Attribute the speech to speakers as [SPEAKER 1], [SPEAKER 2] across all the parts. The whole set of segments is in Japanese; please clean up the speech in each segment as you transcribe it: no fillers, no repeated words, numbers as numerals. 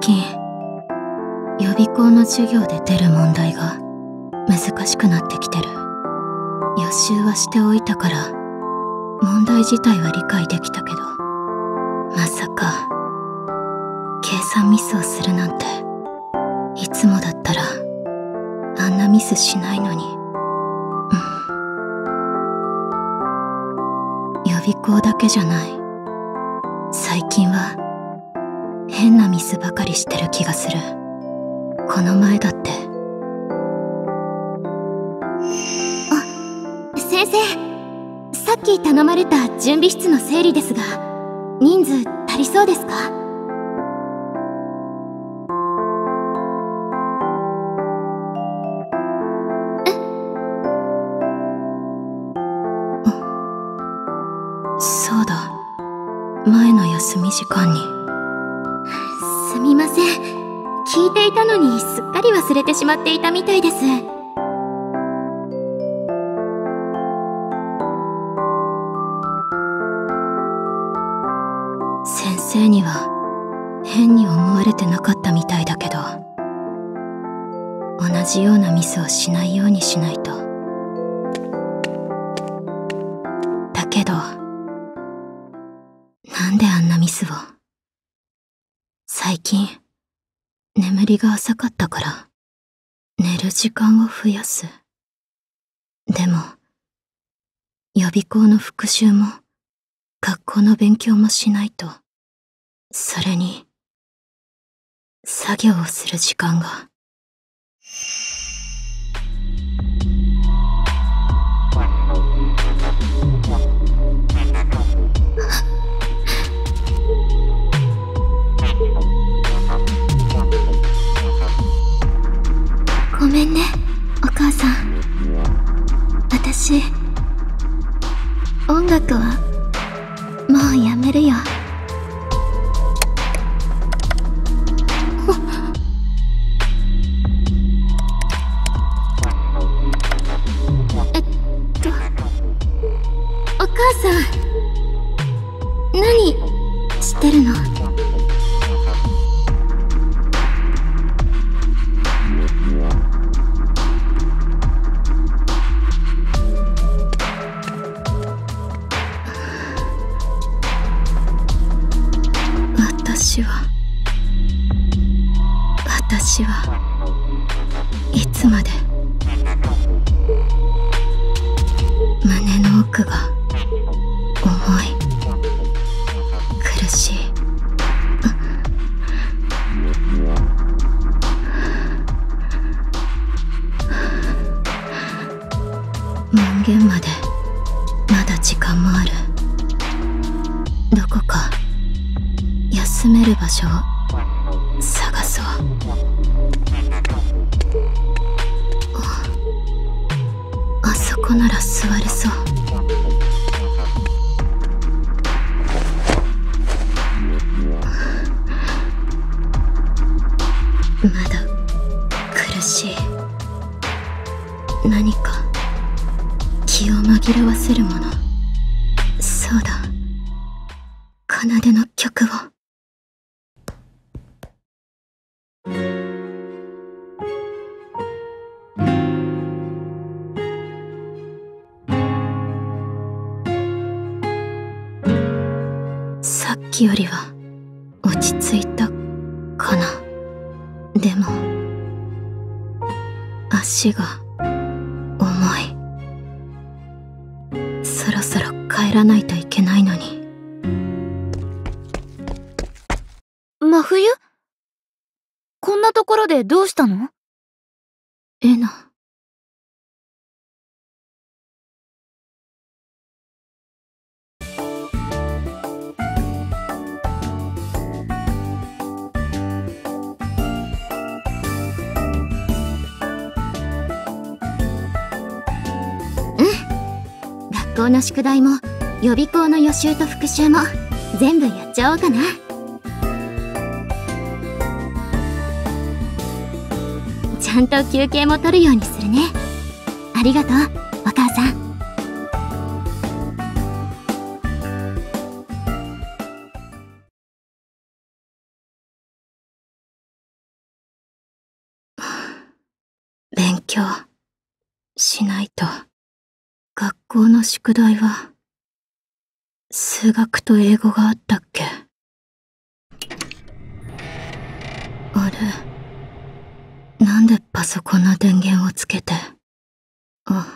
[SPEAKER 1] 近予備校の授業で出る問題が難しくなってきてる。予習はしておいたから問題自体は理解できたけど、まさか計算ミスをするなんて。いつもだったらあんなミスしないのに。予備校だけじゃない。最近は変なミスばかりしてる気がする。この前だって。
[SPEAKER 2] あ、先生、さっき頼まれた準備室の整理ですが、人数足りそうですか？
[SPEAKER 1] そうだ、前の休み時間に。
[SPEAKER 2] すみません、聞いていたのにすっかり忘れてしまっていたみたいです。
[SPEAKER 1] 先生には変に思われてなかったみたいだけど、同じようなミスをしないようにしないと。だけどなんであんなミスを。最近眠りが浅かったから寝る時間を増やす。でも予備校の復習も学校の勉強もしないと。それに作業をする時間が。
[SPEAKER 2] ごめんね、お母さん。私、音楽はもうやめるよ。お母さん、何してるの？
[SPEAKER 1] 私はいつまで胸の奥が重い、苦しい。門限までまだ時間もある。どこか休める場所を探そう。あそこなら座れそう。まだ苦しい。何か気を紛らわせるもの。そうだ、奏の曲を。さっきよりは落ち着いたかな。でも足が重い。そろそろ帰らないといけないのに。
[SPEAKER 2] 真冬？こんなところでどうしたの？
[SPEAKER 1] えな。
[SPEAKER 2] 学校の宿題も予備校の予習と復習も全部やっちゃおうかな。ちゃんと休憩も取るようにするね。ありがとう、お母さん。
[SPEAKER 1] しないと。学校の宿題は、数学と英語があったっけ？あれ、なんでパソコンの電源をつけて。あ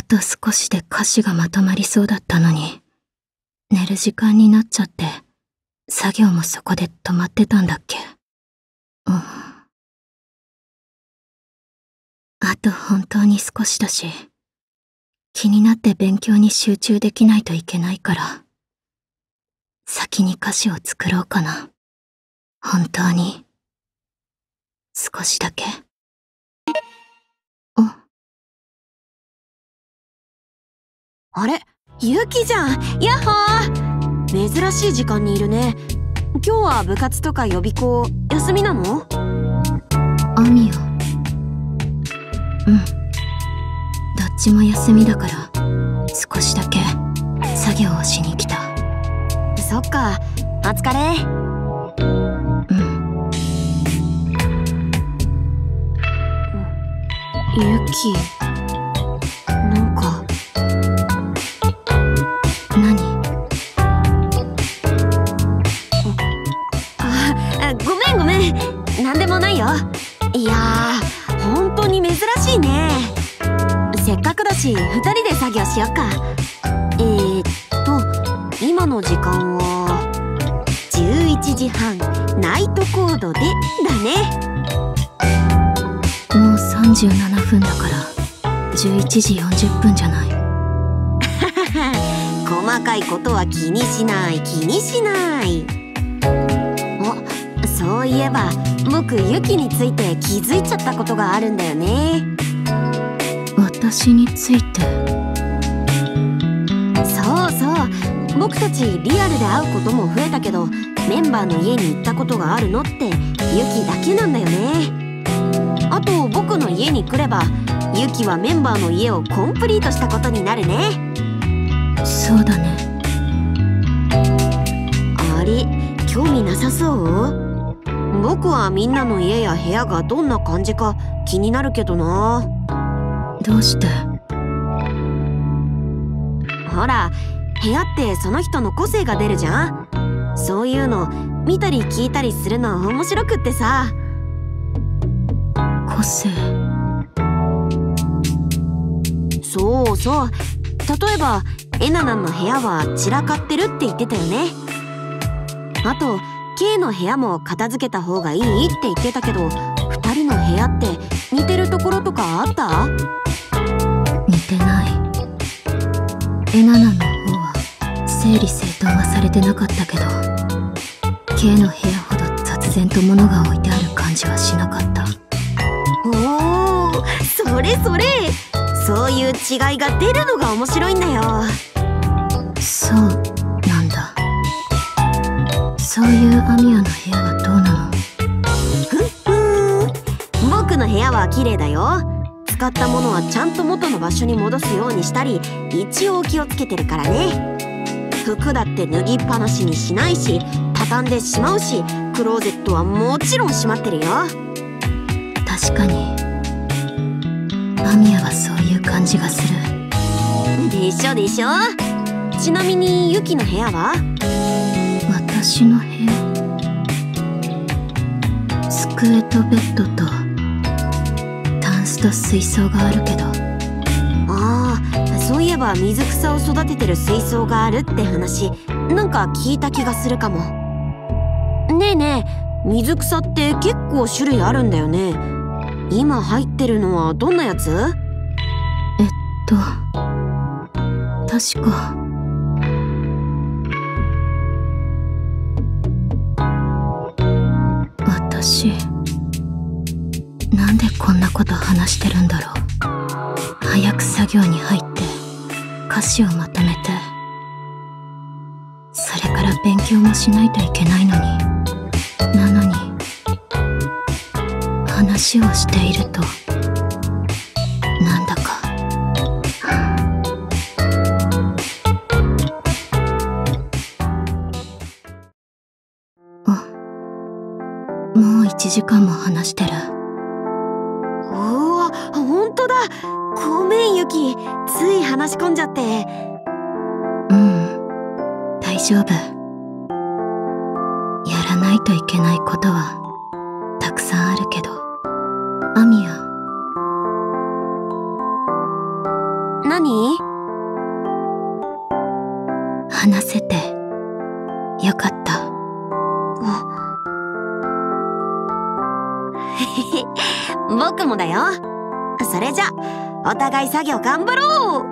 [SPEAKER 1] と少しで歌詞がまとまりそうだったのに、寝る時間になっちゃって、作業もそこで止まってたんだっけ。あと本当に少しだし、気になって勉強に集中できないといけないから、先に歌詞を作ろうかな。本当に、少しだけ。
[SPEAKER 3] あれ、ユキじゃん。やっほー。珍しい時間にいるね。今日は部活とか予備校休みなの？
[SPEAKER 1] アミよ。どっちも休みだから、少しだけ作業をしに来た。
[SPEAKER 3] そっか、お疲れ。ユキ、なんか。
[SPEAKER 1] 何？
[SPEAKER 3] ごめん。なんでもないよ。いやー、本当に珍しいね。せっかくだし、2人で作業しよっか。今の時間は11時半、ナイトコードでだね。
[SPEAKER 1] もう37分だから11時40分じゃない。
[SPEAKER 3] 細かいことは気にしない。そういえば僕ユキについて気づいちゃったことがあるんだよね。
[SPEAKER 1] 私について？
[SPEAKER 3] そう僕たちリアルで会うことも増えたけど、メンバーの家に行ったことがあるのってユキだけなんだよね。あと僕の家に来ればユキはメンバーの家をコンプリートしたことになるね。
[SPEAKER 1] そうだね。
[SPEAKER 3] あれ、興味なさそう？僕はみんなの家や部屋がどんな感じか気になるけどな。
[SPEAKER 1] どうして？
[SPEAKER 3] ほら、部屋ってその人の個性が出るじゃん。そういうの見たり聞いたりするの面白くってさ。
[SPEAKER 1] 個性？
[SPEAKER 3] そう。例えばエナナの部屋は散らかってるって言ってたよね。あと K の部屋も片付けた方がいいって言ってたけど、2人の部屋って似てるところとかあった？
[SPEAKER 1] 似てない。エナナの方は整理整頓はされてなかったけど、 K の部屋ほど雑然と物が置いてある感じはしなかった。
[SPEAKER 3] おー、それそういう違いが出るのが面白いんだよ。
[SPEAKER 1] そうなんだ。そういうアミヤの部屋はどうな
[SPEAKER 3] の？僕の部屋は綺麗だよ。使ったものはちゃんと元の場所に戻すようにしたり、一応気をつけてるからね。服だって脱ぎっぱなしにしないし、畳んでしまうし、クローゼットはもちろん閉まってるよ。
[SPEAKER 1] 確かにアミヤはそういう感じがする。
[SPEAKER 3] でしょ。ちなみにユキの部屋は？
[SPEAKER 1] 私の部屋、机とベッドとタンスと水槽があるけど。
[SPEAKER 3] そういえば水草を育ててる水槽があるって話、なんか聞いた気がするかも。ねえ、水草って結構種類あるんだよね。今入ってるのはどんなやつ？
[SPEAKER 1] 確か私、なんでこんなこと話してるんだろう。早く作業に入って歌詞をまとめて、それから勉強もしないといけないのに、なのに話をしているとなんだかもう1時間も話してる。
[SPEAKER 3] うわ、ほんとだ。ごめんユキ、つい話し込んじゃって。
[SPEAKER 1] 大丈夫。やらないといけないことはたくさんあるけど。アミヤ。
[SPEAKER 3] 何？
[SPEAKER 1] 話せてよかった。
[SPEAKER 3] 僕もだよ。それじゃお互い作業頑張ろう。